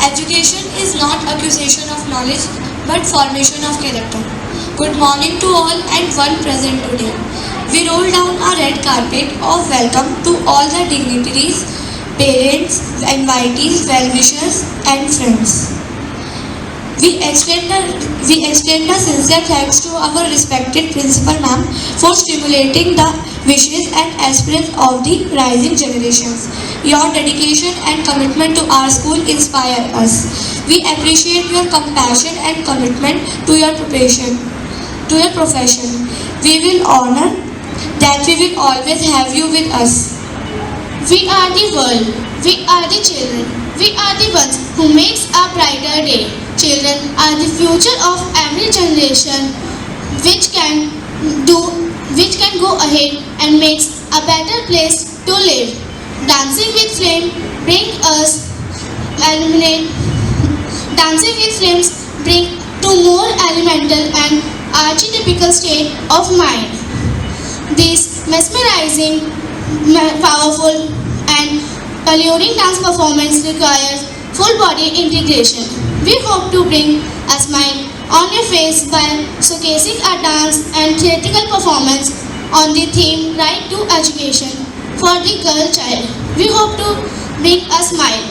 Education is not acquisition of knowledge but formation of character. Good morning to all and one present today. We roll down a red carpet of welcome to all the dignitaries, parents, invitees, well-wishers and friends. We extend a sincere thanks to our respected principal ma'am for stimulating the wishes and aspirations of the rising generations. Your dedication and commitment to our school inspire us. We appreciate your compassion and commitment to your profession. We will honor that we will always have you with us. We are the world. We are the children. We are the ones who makes a brighter day. Children are the future of every generation, which can go ahead and makes a better place to live. Dancing with Flame bring us eliminate. Dancing with Flames bring to more elemental and archetypical state of mind. This mesmerizing, powerful and alluring dance performance requires full body integration. We hope to bring a smile on your face by showcasing our dance and theatrical performance on the theme Right to Education for the girl child. We hope to bring a smile.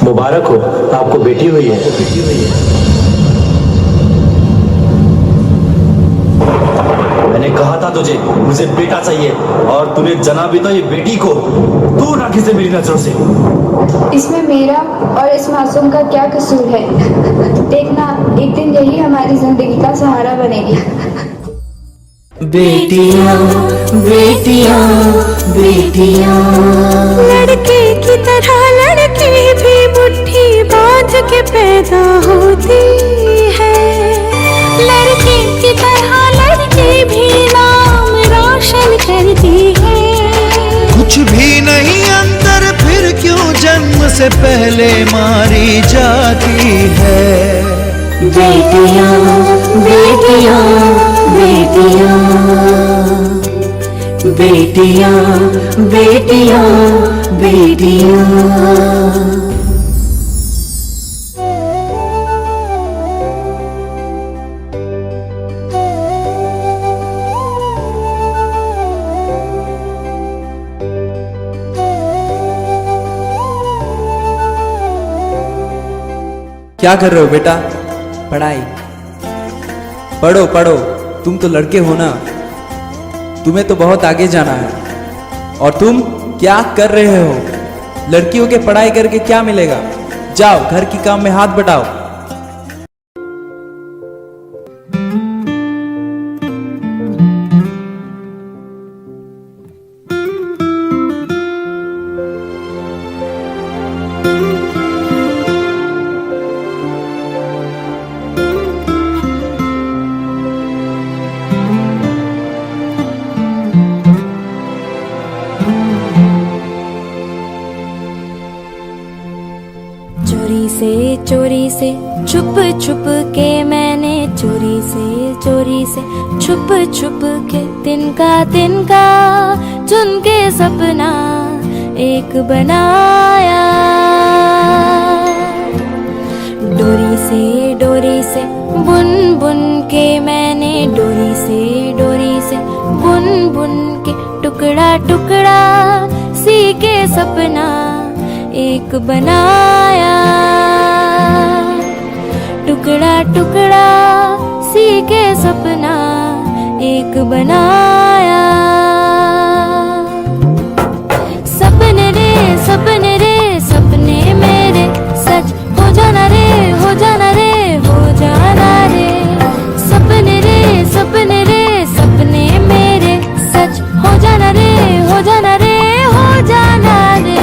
मुबारक हो, आपको बेटी हुई है। मैंने कहा था तुझे, मुझे बेटा चाहिए और तूने जना भी तो ये बेटी को। दूर रख इसे मेरी नजरों से। इसमें मेरा और इस मासूम का क्या कसूर है? देखना, एक दिन यही हमारी जिंदगी का सहारा बनेगी। बेटियां बेटियां बेटियां, लड़के की तरह लड़की भी मुट्ठी बांध के पैदा होती है। लड़के की तरह लड़की भी नाम रोशन करती है। कुछ भी नहीं अंतर, फिर क्यों जन्म से पहले मारी जाती है। बेटियां बेटियां बेटियां बेटियां बेटियां बेटियां। क्या कर रहे हो बेटा? पढ़ाई पढ़ो पढ़ो, तुम तो लड़के हो ना, तुम्हें तो बहुत आगे जाना है। और तुम क्या कर रहे हो? लड़कियों के पढ़ाई करके क्या मिलेगा? जाओ घर की काम में हाथ बटाओ। चोरी से छुप छुप के मैंने चोरी से छुप छुप के तिनका चुन के सपना एक बनाया। डोरी से बुन बुन के मैंने डोरी से बुन बुन के टुकड़ा टुकड़ा सी के सपना एक बनाया। टुकड़ा टुकड़ा सी के सपना एक बनाया। सपने रे सपने मेरे सच हो जाना रे हो जाना रे हो जाना रे। सपने रे सपने मेरे सच हो जाना रे हो जाना रे हो जाना रे।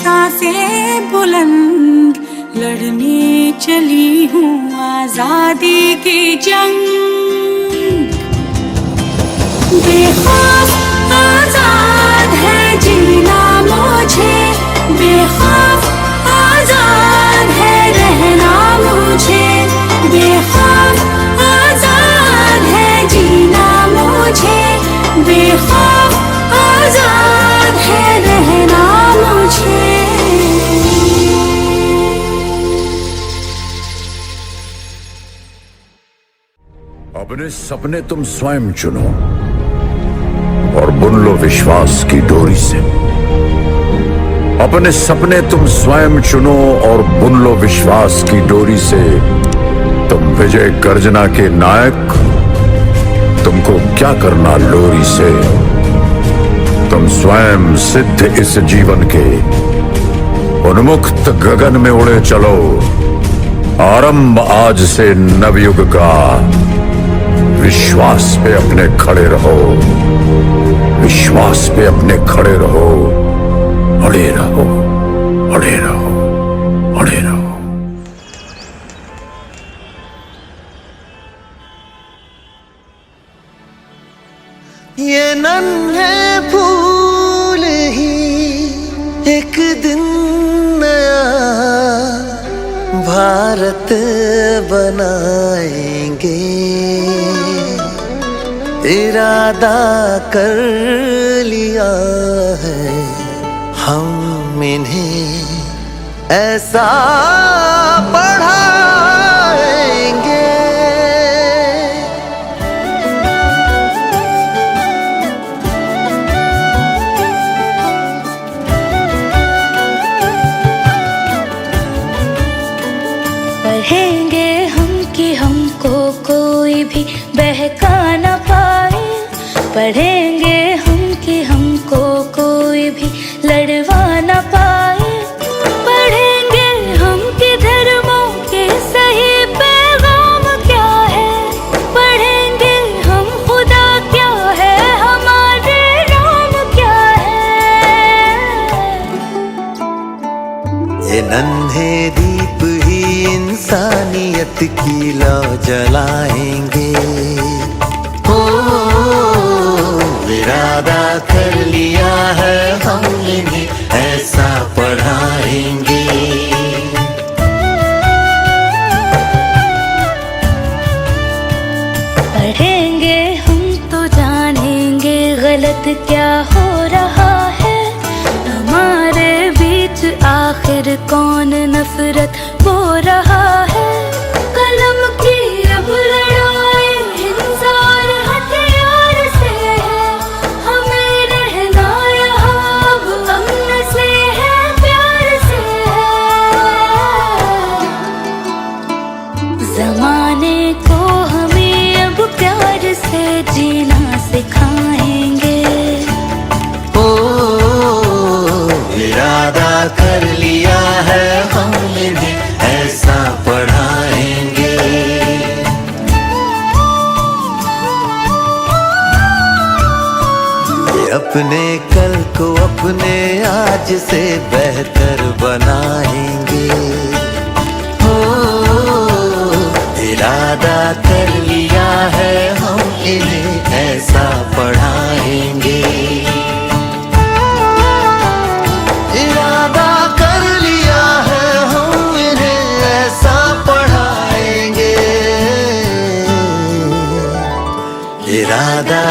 सांसें बुलंद, लड़ने चली हूँ आजादी की जंग। बेखौफ आजाद है जीना मुझे, बेखौफ आजाद है रहना मुझे, बेखौफ आजाद है जीना मुझे, बेखौफ आजाद है रहना मुझे। अपने सपने तुम स्वयं चुनो और बुन लो विश्वास की डोरी से। अपने सपने तुम स्वयं चुनो और बुन लो विश्वास की डोरी से। तुम विजय गर्जना के नायक, तुमको क्या करना लोरी से। तुम स्वयं सिद्ध इस जीवन के, उन्मुक्त गगन में उड़े चलो। आरंभ आज से नवयुग का, विश्वास पे अपने खड़े रहो, विश्वास पे अपने खड़े रहो, अड़े रहो, अड़े रहो, अड़े रहो। ये नन्हे फूल ही एक दिन नया भारत बनाएंगे। इरादा कर लिया है हम इन्हें ऐसा पढ़ाएंगे। पढ़ेंगे हम कि हमको कोई भी बहका न पाए, पढ़ेंगे हम कि हमको कोई भी लड़वा न पाए, पढ़ेंगे हम कि धर्मों के सही पैगाम क्या है, पढ़ेंगे हम खुदा क्या है, हमारे राम क्या है। ये नन्हे दीप ही इंसानियत की लौ जलाएंगे। हो इरादा कर लिया है हम इन्हें ऐसा पढ़ाएंगे। पढ़ेंगे हम तो जानेंगे गलत क्या हो रहा है, हमारे बीच आखिर कौन नफरत बो रहा है। कलम की अब लड़ाई हिंसा और हथियार से है, हमें रहना यहाँ अब अमन से है, प्यार से है। जमाने को हमें अब प्यार से जीना सिखाएंगे। ओ इरादा कर लिया है हम इन्हें ऐसा पढ़ाएंगे। ये अपने कल को अपने आज से बेहतर बनाएंगे। हो इरादा कर लिया है हम इन्हें ऐसा पढ़ाएंगे। इरादा कर लिया है हम इन्हें ऐसा पढ़ाएंगे। इरादा